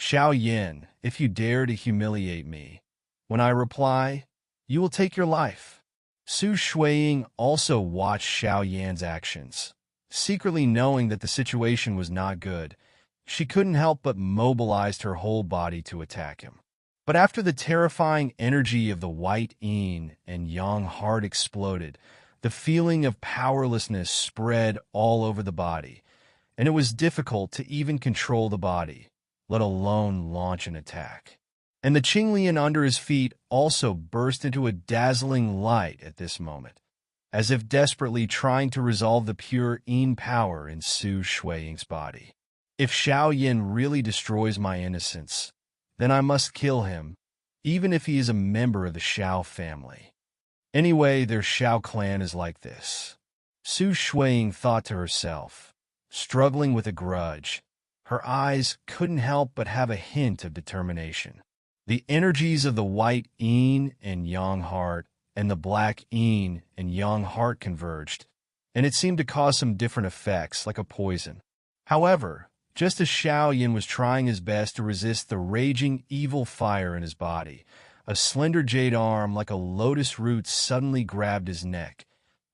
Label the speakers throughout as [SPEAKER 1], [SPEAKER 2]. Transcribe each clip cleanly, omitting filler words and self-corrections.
[SPEAKER 1] Xiao Yin, if you dare to humiliate me, when I reply, you will take your life. Su Shuiying also watched Xiao Yan's actions. Secretly knowing that the situation was not good, she couldn't help but mobilized her whole body to attack him. But after the terrifying energy of the white yin and yang heart exploded, the feeling of powerlessness spread all over the body, and it was difficult to even control the body, let alone launch an attack. And the Qinglian under his feet also burst into a dazzling light at this moment, as if desperately trying to resolve the pure yin power in Su Shuiying's body. If Xiao Yin really destroys my innocence, then I must kill him, even if he is a member of the Xiao family. Anyway, their Xiao clan is like this. Su Shuiying thought to herself, struggling with a grudge. Her eyes couldn't help but have a hint of determination. The energies of the white yin and yang heart and the black yin and yang heart converged, and it seemed to cause some different effects, like a poison. However, just as Xiao Yin was trying his best to resist the raging evil fire in his body, a slender jade arm like a lotus root suddenly grabbed his neck,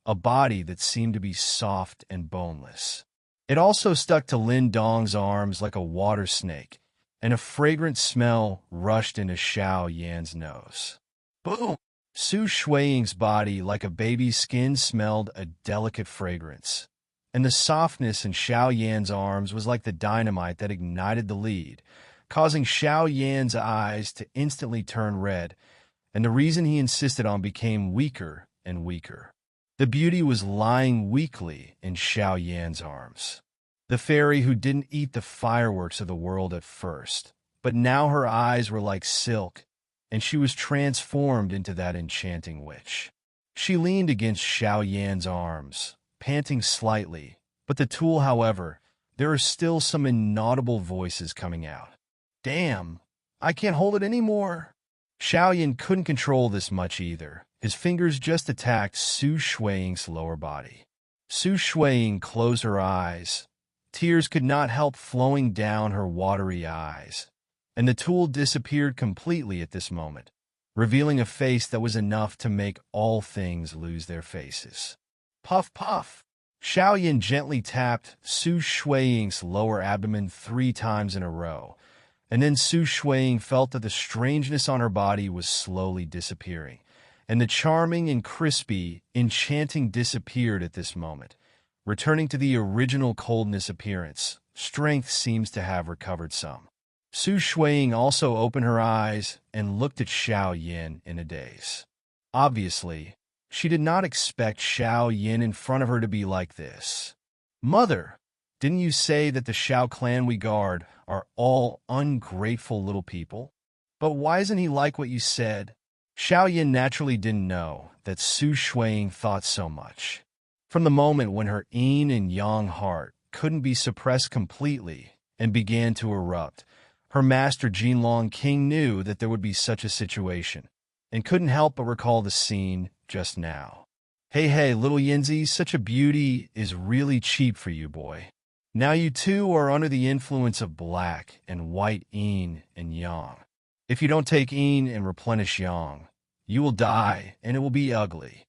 [SPEAKER 1] a body that seemed to be soft and boneless. It also stuck to Lin Dong's arms like a water snake, and a fragrant smell rushed into Xiao Yan's nose. Boom! Su Shuiying's body, like a baby's skin, smelled a delicate fragrance, and the softness in Xiao Yan's arms was like the dynamite that ignited the lead, causing Xiao Yan's eyes to instantly turn red, and the reason he insisted on became weaker and weaker. The beauty was lying weakly in Xiao Yan's arms. The fairy who didn't eat the fireworks of the world at first, but now her eyes were like silk, and she was transformed into that enchanting witch. She leaned against Xiao Yan's arms, panting slightly, but the tool, however, there are still some inaudible voices coming out. Damn, I can't hold it anymore. Xiao Yan couldn't control this much either. His fingers just attacked Su Shuiying's lower body. Su Shuiying closed her eyes. Tears could not help flowing down her watery eyes, and the tool disappeared completely at this moment, revealing a face that was enough to make all things lose their faces. Puff, puff! Xiao Yan gently tapped Su Shuiying's lower abdomen 3 times in a row, and then Su Shuiying felt that the strangeness on her body was slowly disappearing, and the charming and crispy, enchanting disappeared at this moment, returning to the original coldness appearance. Strength seems to have recovered some. Su Shuiying also opened her eyes and looked at Xiao Yin in a daze. Obviously, she did not expect Xiao Yin in front of her to be like this. Mother, didn't you say that the Xiao clan we guard are all ungrateful little people? But why isn't he like what you said? Xiao Yin naturally didn't know that Su Shuiying thought so much. From the moment when her yin and yang heart couldn't be suppressed completely and began to erupt, her master Jinlong King knew that there would be such a situation, and couldn't help but recall the scene just now. Hey, little Yinzi, such a beauty is really cheap for you, boy. Now you too are under the influence of black and white yin and yang. If you don't take yin and replenish yang, you will die, and it will be ugly.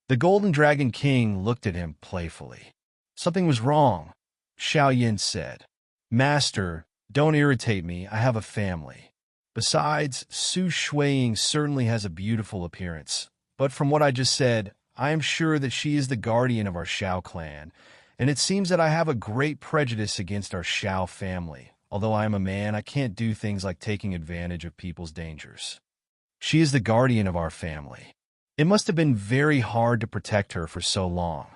[SPEAKER 1] The Golden Dragon King looked at him playfully. Something was wrong, Xiao Yin said. Master, don't irritate me, I have a family. Besides, Su Shuiying certainly has a beautiful appearance, but from what I just said, I am sure that she is the guardian of our Xiao clan, and it seems that I have a great prejudice against our Xiao family. Although I am a man, I can't do things like taking advantage of people's dangers. She is the guardian of our family. It must have been very hard to protect her for so long.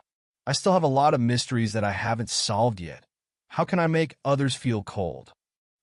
[SPEAKER 1] I still have a lot of mysteries that I haven't solved yet. How can I make others feel cold?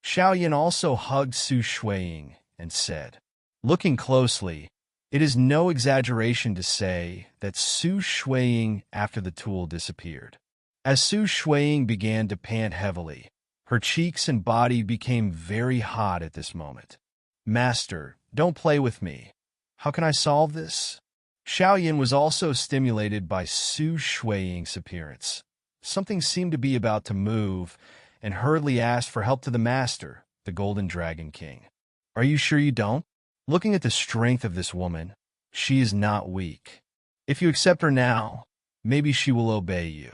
[SPEAKER 1] Xiao Yin also hugged Su Shuiying and said, looking closely, it is no exaggeration to say that Su Shuiying after the tool disappeared. As Su Shuiying began to pant heavily, her cheeks and body became very hot at this moment. Master, don't play with me. How can I solve this? Xiao Yin was also stimulated by Su Shuiying's appearance. Something seemed to be about to move, and hurriedly asked for help to the master, the Golden Dragon King. Are you sure you don't? Looking at the strength of this woman, she is not weak. If you accept her now, maybe she will obey you.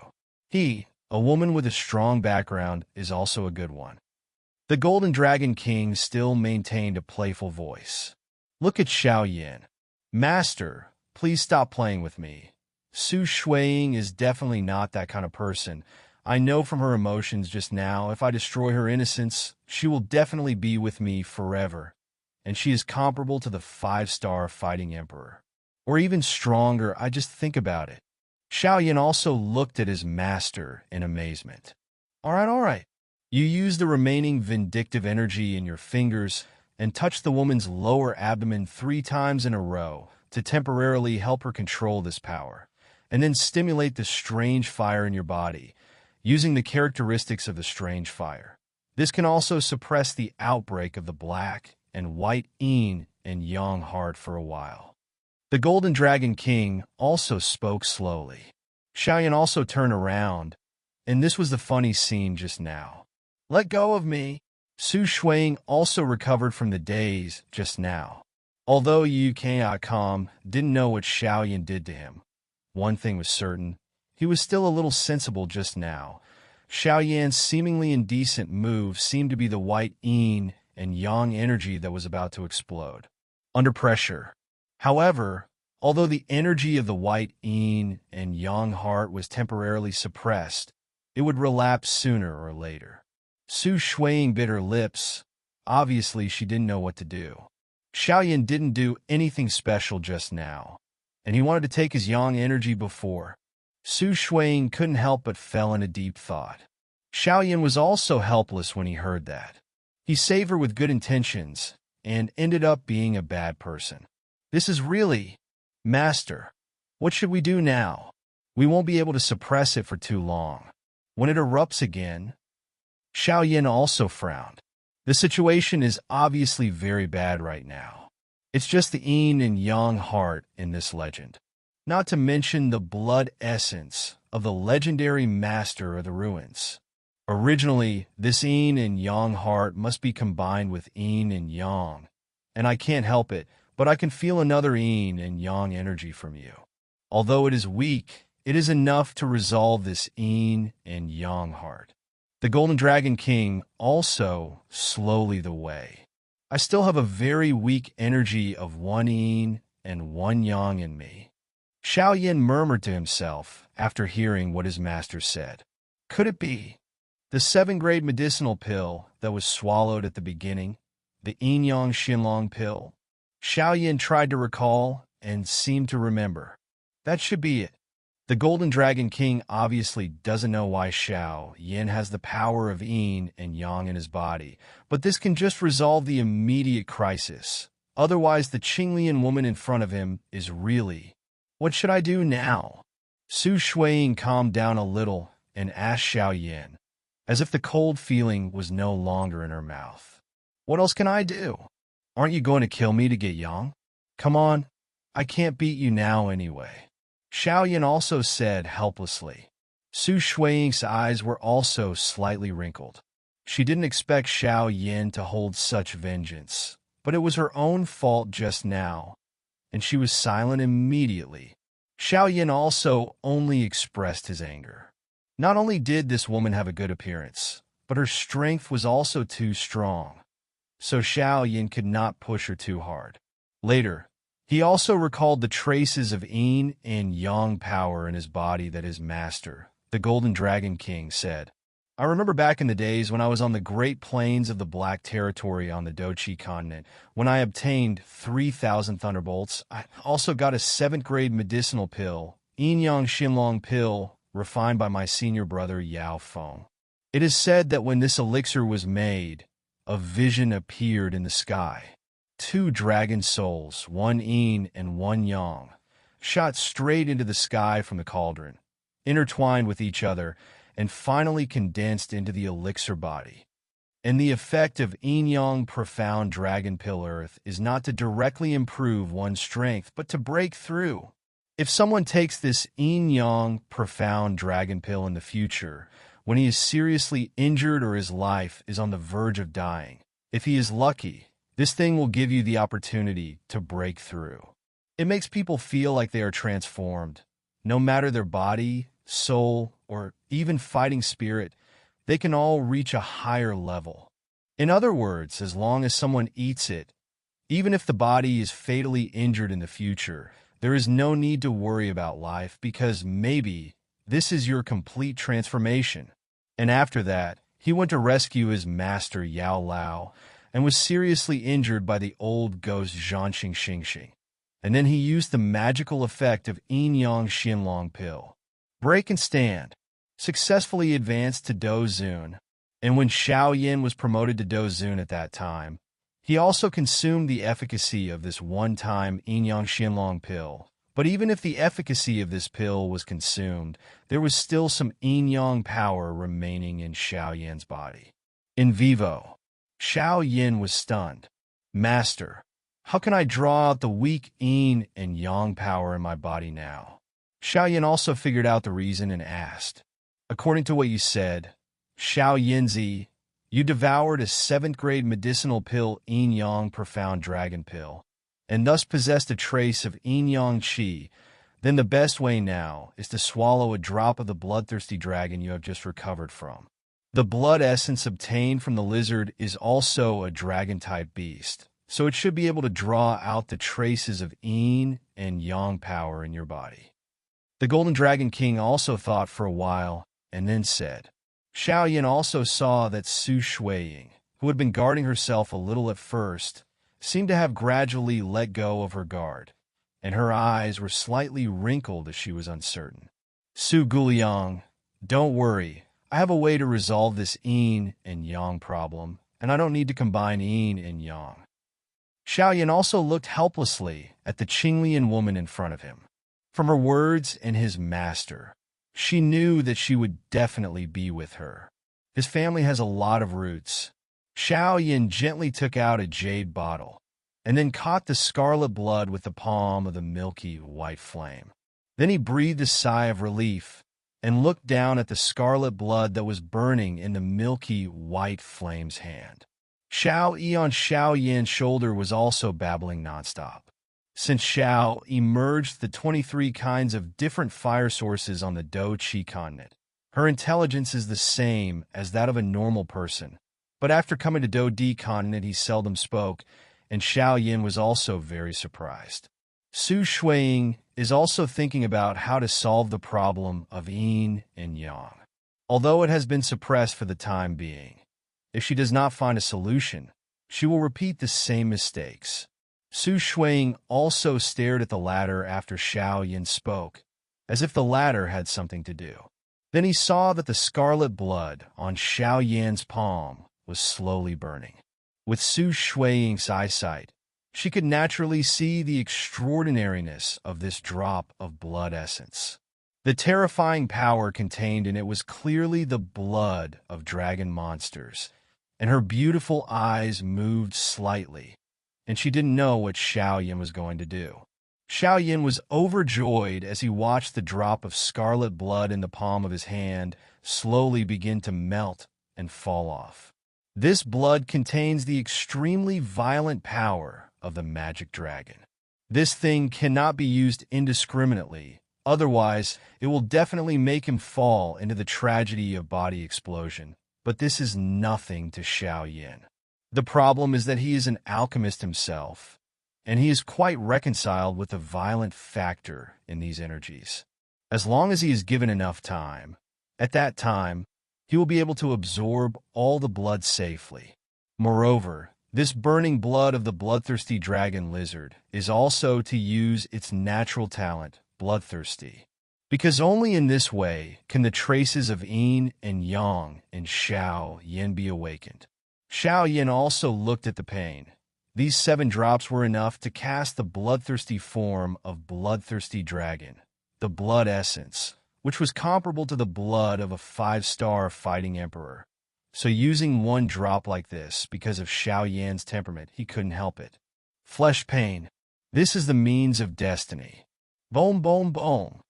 [SPEAKER 1] A woman with a strong background, is also a good one. The Golden Dragon King still maintained a playful voice. Look at Xiao Yan. Master, please stop playing with me. Su Shuiying is definitely not that kind of person. I know from her emotions just now, if I destroy her innocence, she will definitely be with me forever. And she is comparable to the 5-star fighting emperor. Or even stronger, I just think about it. Xiao Yan also looked at his master in amazement. All right. You use the remaining vindictive energy in your fingers and touch the woman's lower abdomen 3 times in a row to temporarily help her control this power, and then stimulate the strange fire in your body, using the characteristics of the strange fire. This can also suppress the outbreak of the black and white yin and yang heart for a while. The Golden Dragon King also spoke slowly. Xiao Yan also turned around, and this was the funny scene just now. Let go of me. Su Shuiying also recovered from the daze just now. Although Yu Kang didn't know what Xiao Yan did to him, one thing was certain, he was still a little sensible just now. Xiao Yan's seemingly indecent move seemed to be the white yin and yang energy that was about to explode. Under pressure. However, although the energy of the white yin and yang heart was temporarily suppressed, it would relapse sooner or later. Su Shuiying bit her lips. Obviously, she didn't know what to do. Xiao Yan didn't do anything special just now, and he wanted to take his yang energy before. Su Shuiying couldn't help but fell in a deep thought. Xiao Yan was also helpless when he heard that. He saved her with good intentions and ended up being a bad person. This is really... Master, what should we do now? We won't be able to suppress it for too long. When it erupts again... Xiao Yan also frowned. The situation is obviously very bad right now. It's just the yin and yang heart in this legend. Not to mention the blood essence of the legendary master of the ruins. Originally, this yin and yang heart must be combined with yin and yang, and I can't help it, but I can feel another yin and yang energy from you. Although it is weak, it is enough to resolve this yin and yang heart. The Golden Dragon King also slowly the way. I still have a very weak energy of 1 yin and 1 yang in me. Xiao Yan murmured to himself after hearing what his master said. Could it be the 7th-grade medicinal pill that was swallowed at the beginning, the Yin-Yang Xinlong pill? Xiao Yan tried to recall and seemed to remember. That should be it. The Golden Dragon King obviously doesn't know why Xiao Yan has the power of yin and yang in his body, but this can just resolve the immediate crisis. Otherwise, the Qinglian woman in front of him is really... What should I do now? Su Shuiying calmed down a little and asked Xiao Yan, as if the cold feeling was no longer in her mouth. What else can I do? Aren't you going to kill me to get yang? Come on, I can't beat you now anyway. Xiao Yan also said helplessly. Su Shuiying's eyes were also slightly wrinkled. She didn't expect Xiao Yan to hold such vengeance, but it was her own fault just now, and she was silent immediately. Xiao Yan also only expressed his anger. Not only did this woman have a good appearance, but her strength was also too strong, so Xiao Yan could not push her too hard. Later, he also recalled the traces of yin and yang power in his body that his master, the Golden Dragon King, said. I remember back in the days when I was on the Great Plains of the Black Territory on the Dochi continent, when I obtained 3,000 thunderbolts. I also got a 7th-grade medicinal pill, Yin-Yang Xinlong pill, refined by my senior brother Yao Feng. It is said that when this elixir was made, a vision appeared in the sky. 2 dragon souls, 1 yin and 1 yang, shot straight into the sky from the cauldron, intertwined with each other, and finally condensed into the elixir body. And the effect of yin-yang profound dragon pill earth is not to directly improve one's strength, but to break through. If someone takes this yin-yang profound dragon pill in the future, when he is seriously injured or his life is on the verge of dying, If he is lucky, this thing will give you the opportunity to break through. It makes people feel like they are transformed. No matter their body, soul, or even fighting spirit, they can all reach a higher level. In other words, as long as someone eats it, even if the body is fatally injured in the future, there is no need to worry about life because maybe this is your complete transformation. And after that, he went to rescue his master Yao Lao and was seriously injured by the old ghost Zhanxing Xingxing. And then he used the magical effect of Yin Yang Xinlong pill. Break and stand. Successfully advanced to Dozun. And when Xiao Yin was promoted to Dozun at that time, he also consumed the efficacy of this one-time Yin Yang Xinlong pill. But even if the efficacy of this pill was consumed, there was still some Yin Yang power remaining in Xiao Yin's body. In vivo, Xiao Yin was stunned. Master, how can I draw out the weak Yin and Yang power in my body now? Xiao Yin also figured out the reason and asked, according to what you said, Xiao Yinzi, you devoured a 7th grade medicinal pill Yin Yang Profound Dragon Pill, and thus possessed a trace of Yin Yang Qi. Then the best way now is to swallow a drop of the bloodthirsty dragon you have just recovered from. The blood essence obtained from the lizard is also a dragon-type beast, so it should be able to draw out the traces of Yin and Yang power in your body. The Golden Dragon King also thought for a while and then said, Xiao Yin also saw that Su Shuiying, who had been guarding herself a little at first, seemed to have gradually let go of her guard, and her eyes were slightly wrinkled as she was uncertain. Su Guliang, don't worry. I have a way to resolve this Yin and Yang problem, and I don't need to combine Yin and Yang. Xiao Yin also looked helplessly at the Qinglian woman in front of him. From her words and his master, she knew that she would definitely be with her. His family has a lot of roots. Xiao Yin gently took out a jade bottle, and then caught the scarlet blood with the palm of the milky white flame. Then he breathed a sigh of relief, and looked down at the scarlet blood that was burning in the milky white flame's hand. Xiao Yi on Xiao Yin's shoulder was also babbling nonstop. Since Xiao emerged the 23 kinds of different fire sources on the Do Qi continent, her intelligence is the same as that of a normal person. But after coming to Do Di continent, he seldom spoke, and Xiao Yin was also very surprised. Su Shuiying is also thinking about how to solve the problem of Yin and Yang, although it has been suppressed for the time being. If she does not find a solution, she will repeat the same mistakes. Su Shuiying also stared at the latter after Xiao Yin spoke, as if the latter had something to do. Then he saw that the scarlet blood on Xiao Yan's palm was slowly burning. With Su Shuiying's eyesight, she could naturally see the extraordinariness of this drop of blood essence. The terrifying power contained in it was clearly the blood of dragon monsters, and her beautiful eyes moved slightly, and she didn't know what Xiao Yin was going to do. Xiao Yin was overjoyed as he watched the drop of scarlet blood in the palm of his hand slowly begin to melt and fall off. This blood contains the extremely violent power of the magic dragon. This thing cannot be used indiscriminately, otherwise it will definitely make him fall into the tragedy of body explosion. But this is nothing to Xiao Yin. The problem is that he is an alchemist himself, and he is quite reconciled with the violent factor in these energies. As long as he is given enough time, at that time, he will be able to absorb all the blood safely. Moreover, this burning blood of the bloodthirsty dragon lizard is also to use its natural talent, bloodthirsty, because only in this way can the traces of Yin and Yang in Xiao Yin be awakened. Xiao Yin also looked at the pain. These 7 drops were enough to cast the bloodthirsty form of bloodthirsty dragon, the blood essence, which was comparable to the blood of a 5-star fighting emperor. So using 1 drop like this, because of Xiao Yan's temperament, he couldn't help it. Flesh pain. This is the means of destiny. Boom, boom, boom.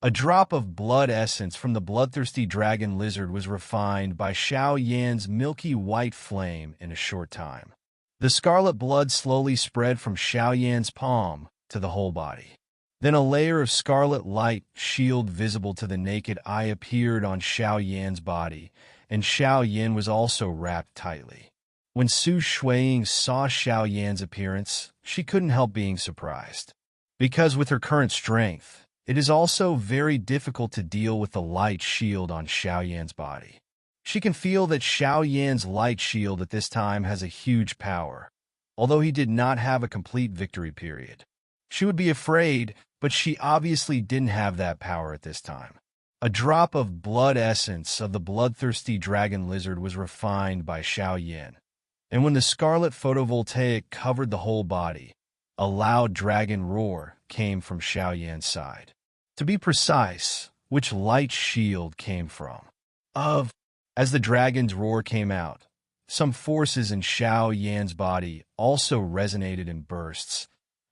[SPEAKER 1] A drop of blood essence from the bloodthirsty dragon lizard was refined by Xiao Yan's milky white flame in a short time. The scarlet blood slowly spread from Xiao Yan's palm to the whole body. Then a layer of scarlet light shield visible to the naked eye appeared on Xiao Yan's body, and Xiao Yan was also wrapped tightly. When Su Shuiying saw Xiao Yan's appearance, she couldn't help being surprised. Because with her current strength, it is also very difficult to deal with the light shield on Xiao Yan's body. She can feel that Xiao Yan's light shield at this time has a huge power, although he did not have a complete victory period. She would be afraid, but she obviously didn't have that power at this time. A drop of blood essence of the bloodthirsty dragon lizard was refined by Xiao Yan, and when the scarlet photovoltaic covered the whole body, a loud dragon roar came from Xiao Yan's side. To be precise, which light shield came from. As the dragon's roar came out, some forces in Xiao Yan's body also resonated in bursts,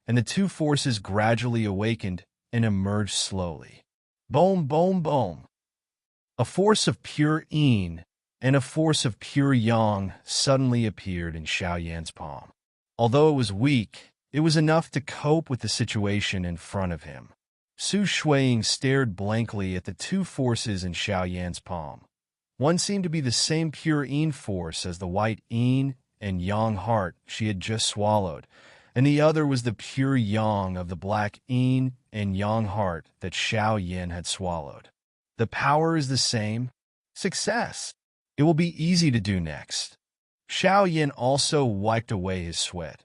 [SPEAKER 1] and the two forces gradually awakened and emerged slowly. Boom, boom, boom. A force of pure yin and a force of pure yang suddenly appeared in Xiao Yan's palm. Although it was weak, it was enough to cope with the situation in front of him. Su Shuiying stared blankly at the two forces in Xiao Yan's palm. One seemed to be the same pure yin force as the white yin and yang heart she had just swallowed, and the other was the pure yang of the black yin and yang heart that Xiao Yan had swallowed. The power is the same. Success! It will be easy to do next. Xiao Yan also wiped away his sweat,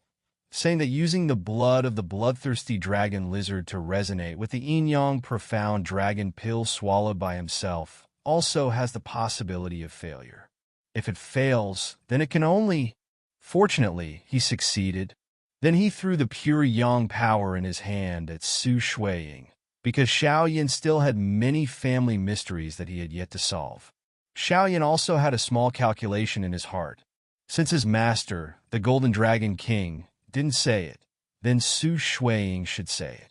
[SPEAKER 1] saying that using the blood of the bloodthirsty dragon lizard to resonate with the yin-yang profound dragon pill swallowed by himself also has the possibility of failure. If it fails, then it can only... Fortunately, he succeeded. Then he threw the pure yang power in his hand at Su Shuiying, because Xiao Yan still had many family mysteries that he had yet to solve. Xiao Yan also had a small calculation in his heart. Since his master, the Golden Dragon King, didn't say it, then Su Shuiying should say it.